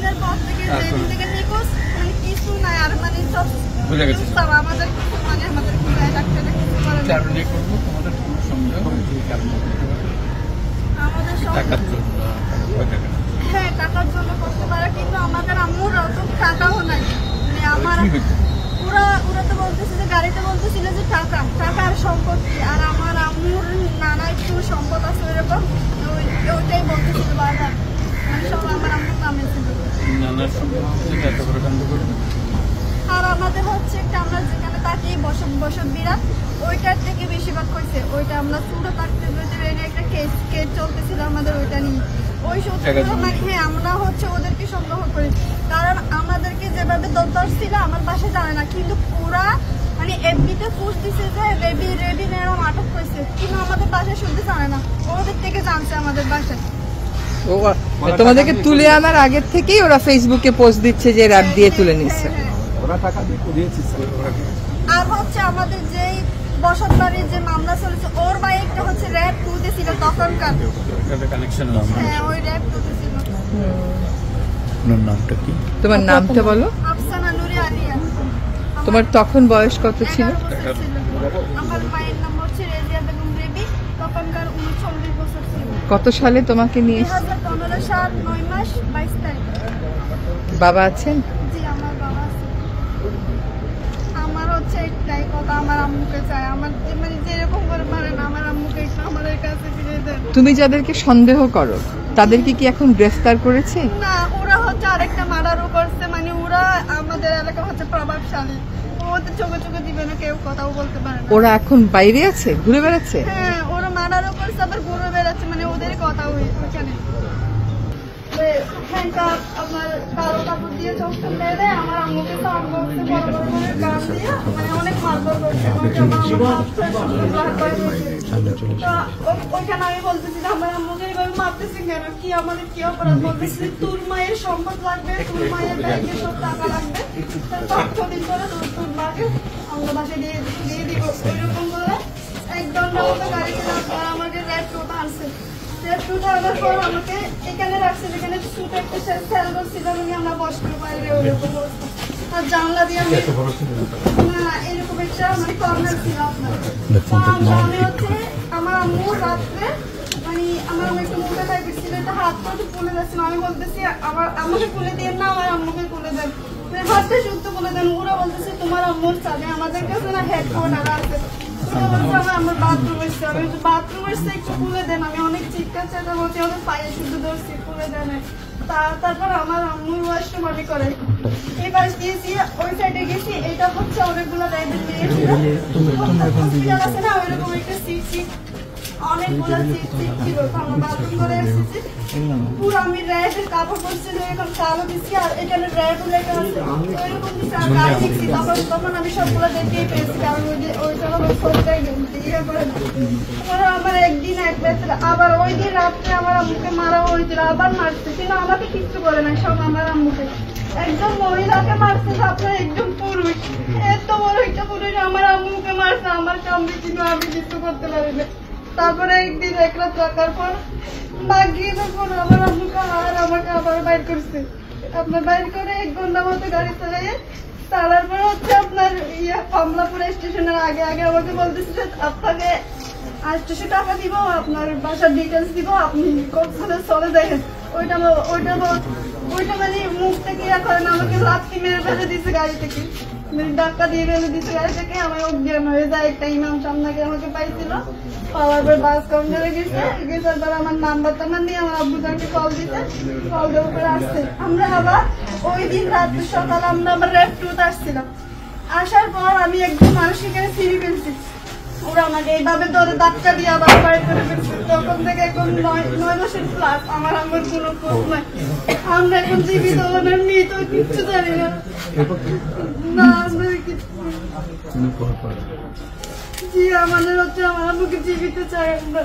দিনের পর থেকে যেদিন থেকে নিখোঁজ মানে কিছু নাই আর মানে সব আমাদের মানে আমাদের ডাক্তার হ্যাঁ টাকার জন্য করতে পারে কিন্তু আমাদের আম্মুর অত টাকাও নাই আমার ওরা তো বলতেছে যে গাড়িতে বলতেছিল যে টাকার সম্পত্তি আর আমার আম্মুর নানা একটু সম্পদ আছে এরকম ওইটাই বলতেছিল বারবার মানে সব আমার আম্মুর নামে ছিল আর আমাদের হচ্ছে একটা আমরা যেখানে থাকি বসত বিরাট ওইটার থেকে বেশিরভাগ হয়েছে ওইটা আমরা ছোটো থাকতে একটা কেস চলতেছিল আমাদের ওইটা নিয়ে ওই সত্যি হ্যাঁ আমরা হচ্ছে ওদেরকে সন্দেহ করি কারণ আমাদেরকে যেভাবে দরকার ছিল আমার বাসায় জানে না কিন্তু পুরা মানে এফবিতে পোস্ট দিছে যে রেবি নেওয়া আটক করেছে কিন্তু আমাদের বাসায় শুনতে জানে না ওদের থেকে জানছে আমাদের বাসায় তোমাদেরকে তুলে আনার আগের থেকেই ওরা ফেসবুকে পোস্ট দিচ্ছে যে র‍্যাব দিয়ে তুলে নিচ্ছে আর হচ্ছে আমাদের যেই বসত বাড়ির যে মামলা চলেছে ওর বাইকটা হচ্ছে র‍্যাব 2 তে ছিল তখনকার হ্যাঁ ওই র‍্যাব 2 তে ছিল নামটা কি তোমার নামটা বলো আফসানা নুরি আলিয়া তোমার তখন বয়স কত ছিল আমার মায়ের নাম হচ্ছে রেজিয়া বেগম রেবি তখনকার 39 বছর ছিল কত সালে তোমাকে নিয়ে 2015 সাল 9 মাস 22 তারিখ বাবা আছেন জি আমার বাবা আছে আমার হচ্ছে একটাই কথা আমার আম্মুকে চাই আমার মানে যেরকম করে পারেন আমার আম্মুকে একটু আমাদের কাছে ফিরিয়ে দেন তুমি যাদেরকে সন্দেহ করো তাদেরকে কি এখন গ্রেফতার করেছে না ওরা হচ্ছে আরেকটা মার্ডারও করছে মানে ওরা আমাদের এলাকা হচ্ছে প্রভাবশালী ওদের চোখে দিবে না কেউ কথাও বলতে পারে না ওরা এখন বাইরে আছে ঘুরে বেড়াচ্ছে হ্যাঁ ওরা মার্ডারও করছে আবার ঘুরে বেড়াচ্ছে মানে ওদের কথা ওইখানে হ্যান্ডকাপ আপনার কালো কাপড় দিয়ে চোখটা বেঁধে আমার আম্মুকে তো আম্মুকে বড় বড় করে গান দিয়ে মানে অনেক মারধর করছে ওইখানে আমি বলতেছি যে আমার আম্মুকে এইভাবে মারতেছি কেন কি আমাদের কি অপরাধ বলতেছি তোর মায়ের সম্পদ লাগবে তোর মায়ের ব্যাংকে সব টাকা লাগবে তথ্য দিন করে তোর মাকে আমরা বাসায় দিয়ে দিব ওইরকম করে একদম মতো গাড়িতে আমাকে রেড রোড আনছে আমাকে এখানে রাখছে যেখানে ছোট একটা সেল করছিল আমরা বসতে পারি ওইরকম আর জানলা দিয়ে না এরকম একটা মানে কর্নার ছিল আপনার আমি হচ্ছে আমার আম্মু রাত্রে মানে আমার আম্মু একটু মোটা টাইপের ছিল একটা হাতটা একটু ফুলে যাচ্ছিল আমি বলতেছি আমার আমাকে ফুলে দিয়ে না আমার আম্মুকে ফুলে দেন হাতটা শুদ্ধ ফুলে দেন ওরা বলতেছে তোমার আম্মুর চালে আমাদের কাছে না হেডফোন আছে আমার বাথরুম এসছে আমি বাথরুম এসছে একটু খুলে দেন আমি অনেক চিৎকার চেষ্টা করছি আমাদের পায়ে শুধু ধরছি খুলে দেন তারপর আমার আম্মুর ওয়াশরুম আমি করে এবার গিয়েছি ওই সাইডে গেছি এটা হচ্ছে অনেকগুলো রাইডের আছে না ওইরকম একটা সিট অনেকগুলো সিট ছিল আমরা বাথরুম করে এসেছি পুরো আমি র্যাবের কাপড় পরছি এখন কালো দিচ্ছি আর এখানে র্যাব লেখা আছে ওইরকম দিচ্ছি তখন আমি সবগুলো দেখেই পেয়েছি কারণ ওই আমার একদিন এক রাত্রে আবার ওই দিন রাত্রে আমার আম্মুকে মারা হয়েছিল আবার মারছে কিন্তু আমাকে কিচ্ছু করে না সব আমার আম্মুকে একদম মহিলাকে মারছে আপনার একদম পুরুষ এত বড় একটা পুরুষ আমার আম্মুকে মারছে আমার কামড়ে কিন্তু আমি কিছু করতে পারি না তারপরে একদিন এক রাত রাখার পর বাগিয়ে যখন আমার আম্মুকে আর আমাকে আবার বাইর করছে আপনার বাইর করে 1 ঘন্টা মতো গাড়ি চালিয়ে চালার পর হচ্ছে আপনার কমলাপুর স্টেশনের আগে আমাকে বলতেছে যে আপনাকে 800 টাকা দিব আপনার বাসার ডিটেলস দিব আপনি কোথায় চলে দেখেন ওইটা মানে মুখ থেকে ইয়া করেন আমাকে লাথি মেরে ফেলে দিচ্ছে গাড়ি থেকে ধাক্কা দিয়ে ফেলে দিচ্ছে গাড়ি থেকে আমার অজ্ঞান হয়ে যায় একটা ইমাম সামনে আমাকে পাইছিল পাওয়ার পর বাস কাউন্টারে গেছে পর আমার নাম্বার টাম্বার নিয়ে আমার আব্বুদাকে কল দিতে কল দেওয়ার উপরে আসছে আমরা আবার ওই দিন রাত্রে সকালে আমরা আবার রেড 2 আসছিলাম আসার পর আমি একদম মানুষের এখানে ফিরে ফেলছি ওরা আমাকে এইভাবে ধরে ধাক্কা দিয়ে আবার বাইরে করে ফেলছে তখন থেকে এখন 9 মাসের প্লাস আমার আমার কোনো খোঁজ নাই আমরা এখন জীবিত ওনার মৃত কিচ্ছু জানি না আমরা জি আমাদের হচ্ছে আমার আম্মুকে জীবিত চাই আমরা